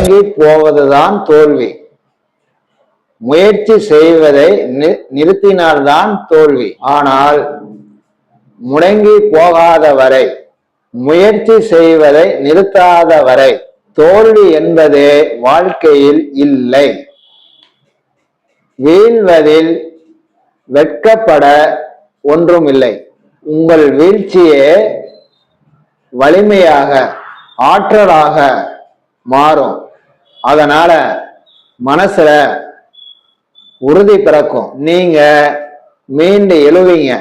முடங்கி போவதுதான் தோல்வி. முயற்சி செய்வதை நிறுத்தினால்தான் தோல்வி. ஆனால் முடங்கி போகாத வரை, முயற்சி செய்வதை நிறுத்தாத வரை தோல்வி என்பதே வாழ்க்கையில் இல்லை. வீழ்வதில் வெட்கப்பட ஒன்றுமில்லை. உங்கள் வீழ்ச்சியே வலிமையாக, ஆற்றலாக மாறும். அதனால மனசுல உறுதி பிறக்கும். நீங்க மீண்டு எழுவீங்க.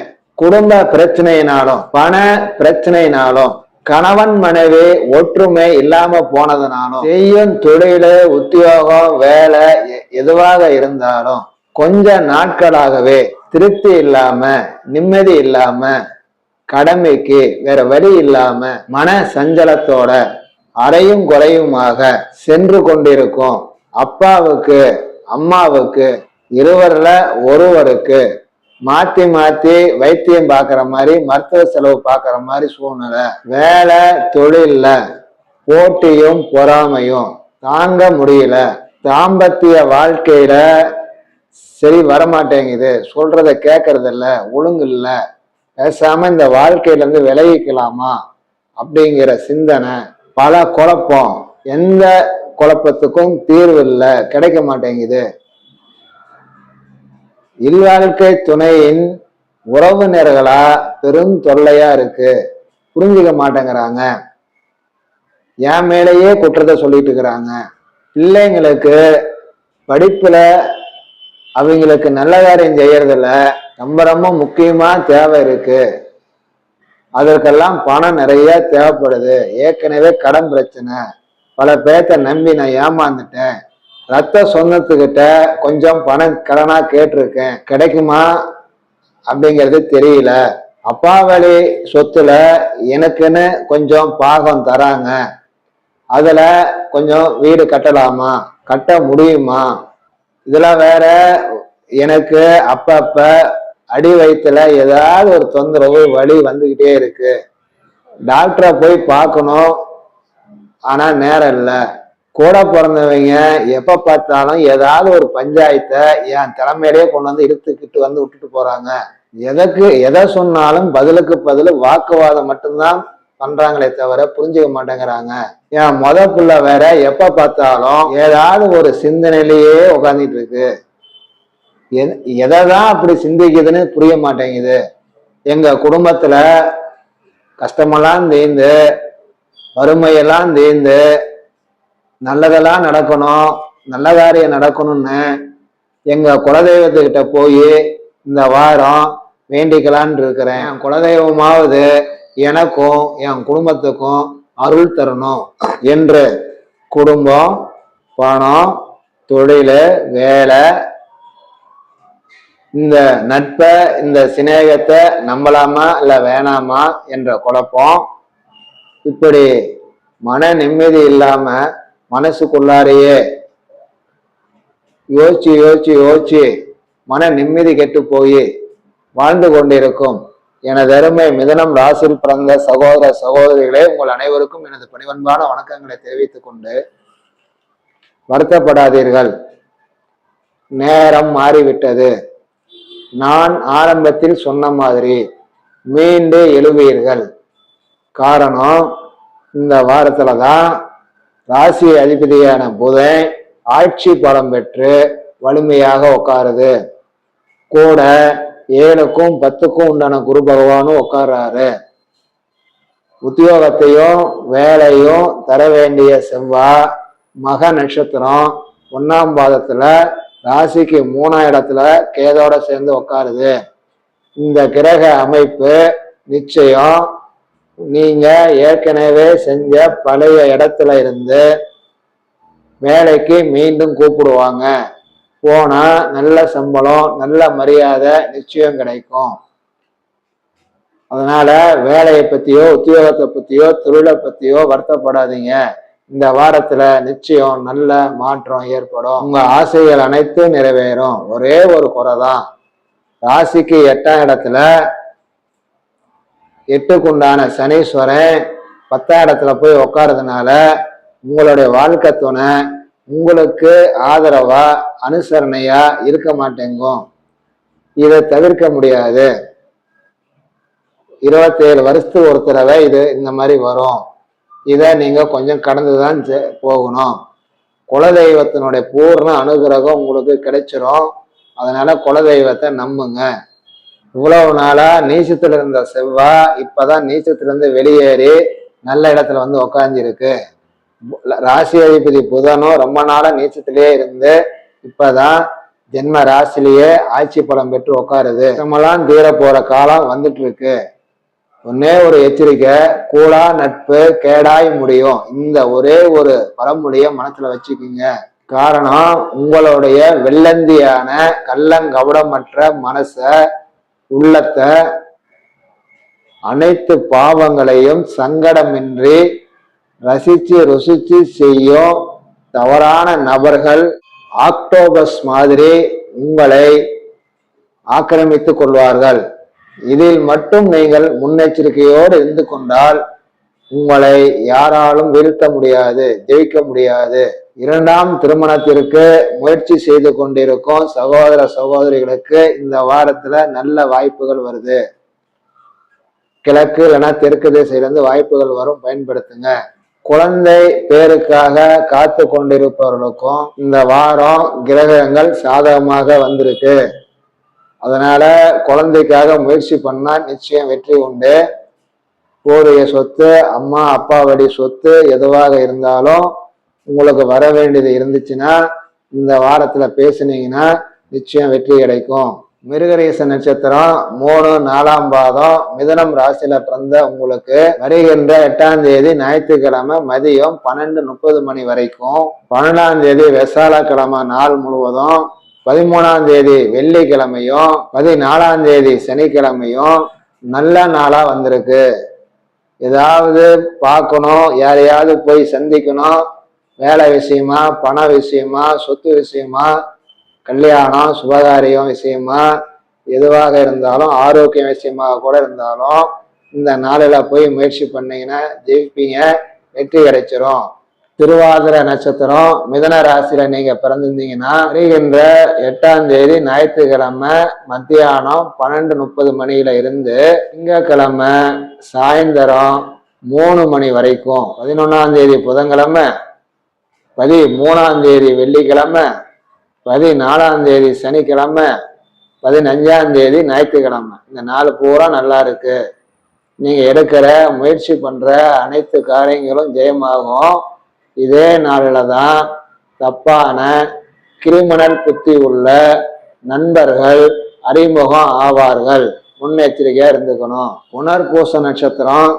குடும்ப பிரச்சனையினாலும், பண பிரச்சனையினாலும், கணவன் மனைவி ஒற்றுமை இல்லாம போனதுனாலும், செய்யும் தொழிலு, உத்தியோகம், வேலை எதுவாக இருந்தாலும் கொஞ்ச நாட்களாகவே திருப்தி இல்லாம, நிம்மதி இல்லாம, கடமைக்கு வேற வழி இல்லாம மன சஞ்சலத்தோட அறையும் குறையுமாக சென்று கொண்டிருக்கும் அப்பாவுக்கு அம்மாவுக்கு இருவர்ல ஒருவருக்கு மாத்தி மாத்தி வைத்தியம் பார்க்கிற மாதிரி, மருத்துவ செலவு பார்க்கிற மாதிரி சூழ்நிலை. வேலை தொழில்ல போட்டியும் பொறாமையும் தாங்க முடியல. தாம்பத்திய வாழ்க்கையில சரி வரமாட்டேங்குது, சொல்றத கேட்கறது இல்ல, ஒழுங்கு இல்ல, பேசாம இந்த வாழ்க்கையில இருந்து விலகிக்கலாமா அப்படிங்கிற சிந்தனை, பல குழப்பம். எந்த குழப்பத்துக்கும் தீர்வு இல்லை, கிடைக்க மாட்டேங்குது. இல்வாழ்க்கை துணையின் உறவினர்களா பெரும் தொல்லையா இருக்கு. புரிஞ்சுக்க மாட்டேங்கிறாங்க. என் மேலேயே குற்றத்தை சொல்லிட்டு இருக்கிறாங்க. பிள்ளைங்களுக்கு படிப்புல அவங்களுக்கு நல்ல காரியம் செய்யறதுல ரொம்ப ரொம்ப முக்கியமா தேவை இருக்கு. அதற்கெல்லாம் பணம் நிறைய தேவைப்படுது. ஏற்கனவே கடன் பிரச்சனை, பல பேர்த்த நம்பி நான் ஏமாந்துட்டேன். ரத்த சொந்தத்துக்கிட்ட கொஞ்சம் பணம் கடனா கேட்டிருக்கேன், கிடைக்குமா அப்படிங்கிறது தெரியல. அப்பா வழி சொத்துல எனக்குன்னு கொஞ்சம் பாகம் தராங்க, அதுல கொஞ்சம் வீடு கட்டலாமா, கட்ட முடியுமா? இதுல வேற எனக்கு அப்பப்ப அடி வயிற்றுல ஏதாவது ஒரு தொந்தரவு வலி வந்துகிட்டே இருக்கு. டாக்டரை போய் பார்க்கணும், ஆனா நேரம் இல்லை. கூட பிறந்தவங்க எப்ப பார்த்தாலும் ஏதாவது ஒரு பஞ்சாயத்தை என் தலைமையிலேயே கொண்டு வந்து இழுத்துக்கிட்டு வந்து விட்டுட்டு போறாங்க. எதை சொன்னாலும் பதிலுக்கு பதில் வாக்குவாதம் மட்டும்தான் பண்றாங்களே தவிர புரிஞ்சுக்க மாட்டேங்கிறாங்க. என் புள்ள வேற எப்ப பார்த்தாலும் ஏதாவது ஒரு சிந்தனையிலேயே உட்காந்துட்டு இருக்கு. எதைதான் அப்படி சிந்திக்குதுன்னு புரிய மாட்டேங்குது. எங்க குடும்பத்துல கஷ்டமெல்லாம் தீர்ந்து, வறுமையெல்லாம் தீர்ந்து, நல்லதெல்லாம் நடக்கணும், நல்ல காரியம் நடக்கணும்னு எங்க குலதெய்வத்துக்கிட்ட போய் இந்த வாரம் வேண்டிக்கலான் இருக்கிறேன். என் குலதெய்வமாவது எனக்கும் என் குடும்பத்துக்கும் அருள் தரணும் என்று குடும்பம், பணம், தொழில், வேலை, இந்த நட்பை, இந்த சிநேகத்தை நம்பலாமா இல்ல வேணாமா என்ற குழப்பம், இப்படி மன நிம்மதி இல்லாம மனசுக்குள்ளாரையே யோசிச்சு யோசிச்சு யோசிச்சு மன நிம்மதி கெட்டு போய் வாழ்ந்து கொண்டிருக்கும் எனது அருமை மிதுனம் ராசியில் பிறந்த சகோதர சகோதரிகளே, உங்கள் அனைவருக்கும் எனது பணிவன்பான வணக்கங்களை தெரிவித்துக் கொண்டு, வருத்தப்படாதீர்கள். நேரம் மாறிவிட்டது. நான் ஆரம்பத்தில் சொன்ன மாதிரி மீண்டு எழுவீர்கள். காரணம், இந்த வாரத்துலதான் ராசி அதிபதியான புதன் ஆட்சி பலம் பெற்று வலிமையாக உட்காருது. கூட 7க்கும் 10க்கும் உண்டான குரு பகவானும் உட்கார்றாரு. உத்தியோகத்தையும் வேலையும் தர வேண்டிய செவ்வாய் மக நட்சத்திரம் 1ஆம் பாதத்துல ராசிக்கு 3ஆம் இடத்துல கேதோட சேர்ந்து உட்காருது. இந்த கிரக அமைப்பு நிச்சயம் நீங்க ஏற்கனவே செஞ்ச பழைய இடத்துல இருந்து வேலைக்கு மீண்டும் கூப்பிடுவாங்க. போனா நல்ல சம்பளம், நல்ல மரியாதை நிச்சயம் கிடைக்கும். அதனால வேலையை பத்தியோ, உத்தியோகத்தை பத்தியோ, தொழிலை பத்தியோ வருத்தப்படாதீங்க. இந்த வாரத்துல நிச்சயம் நல்ல மாற்றம் ஏற்படும். உங்க ஆசைகள் அனைத்தும் நிறைவேறும். ஒரே ஒரு குறைதான், ராசிக்கு 8ஆம் இடத்துல 8க்கு உண்டான சனீஸ்வரன் 10ஆம் இடத்துல போய் உட்கார்றதுனால உங்களுடைய வாழ்க்கை துணை உங்களுக்கு ஆதரவா அனுசரணையா இருக்க மாட்டேங்கும். இதை தவிர்க்க முடியாது. 27 வருஷத்துக்கு ஒரு தடவை இது இந்த மாதிரி வரும். இதை நீங்க கொஞ்சம் கடந்துதான் போகணும். குலதெய்வத்தினுடைய பூர்ண அனுகிரகம் உங்களுக்கு கிடைச்சிரும். அதனால குலதெய்வத்தை நம்புங்க. இவ்வளவு நாளா நீச்சத்துல இருந்த செவ்வாய் இப்பதான் நீச்சத்திலிருந்து வெளியேறி நல்ல இடத்துல வந்து உக்காந்துருக்கு. ராசி அதிபதி புதனும் ரொம்ப நாளா நீச்சத்திலேயே இருந்து இப்பதான் ஜென்ம ராசிலேயே ஆட்சி பலம் பெற்று உட்காருது. நம்மளாம் தீர போற காலம் வந்துட்டு இருக்கு. ஒன்னே ஒரு எச்சரிக்கை, கூடா நட்பு கேடாய் முடியும். இந்த ஒரே ஒரு பழமொழிய மனசுல வச்சுக்கோங்க. காரணம், உங்களுடைய வெள்ளந்தியான கள்ளங்கவடமற்ற மனச உள்ளத்தை அனைத்து பாவங்களையும் சங்கடமின்றி ரசிச்சு ருசிச்சு செய்யும் தவறான நபர்கள் ஆக்டோபஸ் மாதிரி உங்களை ஆக்கிரமித்துக் கொள்வார்கள். இதில் மட்டும் நீங்கள் முன்னெச்சரிக்கையோடு இருந்து கொண்டால் உங்களை யாராலும் வீழ்த்த முடியாது, ஜெயிக்க முடியாது. 2ஆம் திருமணத்திற்கு முயற்சி செய்து கொண்டிருக்கும் சகோதர சகோதரிகளுக்கு இந்த வாரத்துல நல்ல வாய்ப்புகள் வருது. கிழக்கு இல்லைன்னா தெற்கு திசையிலிருந்து வாய்ப்புகள் வரும், பயன்படுத்துங்க. குழந்தை பேருக்காக காத்து கொண்டிருப்பவர்களுக்கும் இந்த வாரம் கிரகங்கள் சாதகமாக வந்திருக்கு. அதனால குழந்தைக்காக முயற்சி பண்ணா நிச்சயம் வெற்றி உண்டு. பூர்வீக சொத்து, அம்மா அப்பா வழி சொத்து எதுவாக இருந்தாலும் உங்களுக்கு வர வேண்டியது இருந்துச்சுன்னா இந்த வாரத்துல பேசுனீங்கன்னா நிச்சயம் வெற்றி கிடைக்கும். மிருகரீச நட்சத்திரம் 3, 4ஆம் பாதம் மிதுனம் ராசியில பிறந்த உங்களுக்கு வருகின்ற 8ஆம் தேதி ஞாயிற்றுக்கிழமை மதியம் 12:30 மணி வரைக்கும், 12ஆம் தேதி விசாலக்கிழமை நாள் முழுவதும், 13ஆம் தேதி வெள்ளிக்கிழமையும், 14ஆம் தேதி சனிக்கிழமையும் நல்ல நாளா வந்திருக்கு. ஏதாவது பார்க்கணும், யாரையாவது போய் சந்திக்கணும், வேலை விஷயமா, பண விஷயமா, சொத்து விஷயமா, கல்யாணம் சுபகாரியம் விஷயமா எதுவாக இருந்தாலும், ஆரோக்கிய விஷயமாக கூட இருந்தாலும் இந்த நாளில் போய் முயற்சி பண்ணீங்கன்னா ஜெயிப்பீங்க, வெற்றி கிடைச்சிரும். திருவாதிரை நட்சத்திரம் மிதுன ராசியில நீங்க பிறந்திருந்தீங்கன்னா வருகின்ற 8ஆம் தேதி ஞாயிற்றுக்கிழமை மத்தியானம் 12:30 மணியில இருந்து திங்கக்கிழமை சாயந்தரம் 3 மணி வரைக்கும், 11ஆம் தேதி புதன்கிழமை, 13ஆம் தேதி வெள்ளிக்கிழமை, 14ஆம் தேதி சனிக்கிழமை, 15ஆம் தேதி ஞாயிற்றுக்கிழமை, இந்த 4 பூரா நல்லா இருக்கு. நீங்க எடுக்கிற முயற்சி பண்ற அனைத்து காரியங்களும் ஜெயமாகும். இதே நாளில தான் தப்பான கிரிமினல் புத்தி உள்ள நண்பர்கள் அறிமுகம் ஆவார்கள். முன்னெச்சரிக்கையா இருந்துக்கணும். புனர்பூச நட்சத்திரம்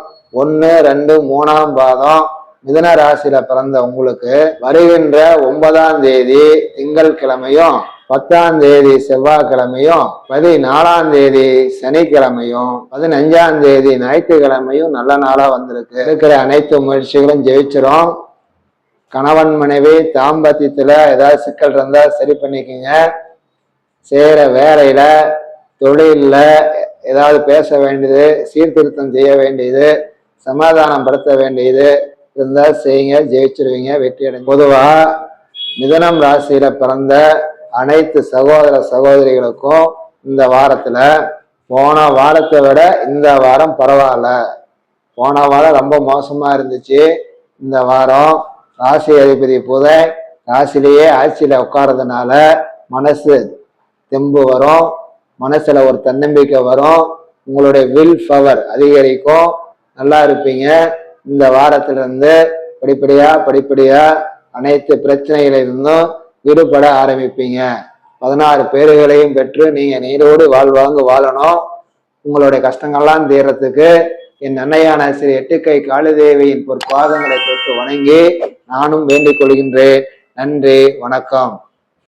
1, 2, 3ஆம் பாதம் மிதுன ராசியில பிறந்த உங்களுக்கு வருகின்ற 9ஆம் தேதி திங்கட்கிழமையும், 10ஆம் தேதி செவ்வாய்க்கிழமையும், 14ஆம் தேதி சனிக்கிழமையும், 15ஆம் தேதி ஞாயிற்றுக்கிழமையும் நல்ல நாளா வந்திருக்கு. இருக்கிற அனைத்து முயற்சிகளும் ஜெயிச்சிரும். கணவன் மனைவி தாம்பத்தியத்துல ஏதாவது சிக்கல் இருந்தா சரி பண்ணிக்கோங்க. செய்யற வேலையில தொழில்ல ஏதாவது பேச வேண்டியது, சீர்திருத்தம் செய்ய வேண்டியது, சமாதானம் படுத்த வேண்டியது இருந்தா செய்யுங்க, ஜெயிச்சிருவீங்க, வெற்றி அடைங்க. பொதுவா மிதுனம் ராசியில பிறந்த அனைத்து சகோதர சகோதரிகளுக்கும் இந்த வாரத்துல போன வாரத்தை விட இந்த வாரம் பரவாயில்ல. போன வாரம் ரொம்ப மோசமா இருந்துச்சு. இந்த வாரம் ராசி அதிபதி புதன் ராசிலேயே ஆட்சியில உட்கார்றதுனால மனசு தெம்பு வரும், மனசுல ஒரு தன்னம்பிக்கை வரும், உங்களுடைய வில் பவர் அதிகரிக்கும், நல்லா இருப்பீங்க. இந்த வாரத்துல இருந்து படிப்படியா அனைத்து பிரச்சனைகளிலிருந்தும் விடுபட ஆரம்பிப்பீங்க. 16 பேர்களையும் பெற்று நீங்க நீரோடு வாழ்வாங்க வாழணும். உங்களுடைய கஷ்டங்கள்லாம் தீர்றதுக்கு என் அன்னையான ஸ்ரீ எட்டுக்கை காளிதேவியின் பொற்பாதங்களை தொட்டு வணங்கி நானும் வேண்டிக் கொள்கின்றேன். நன்றி, வணக்கம்.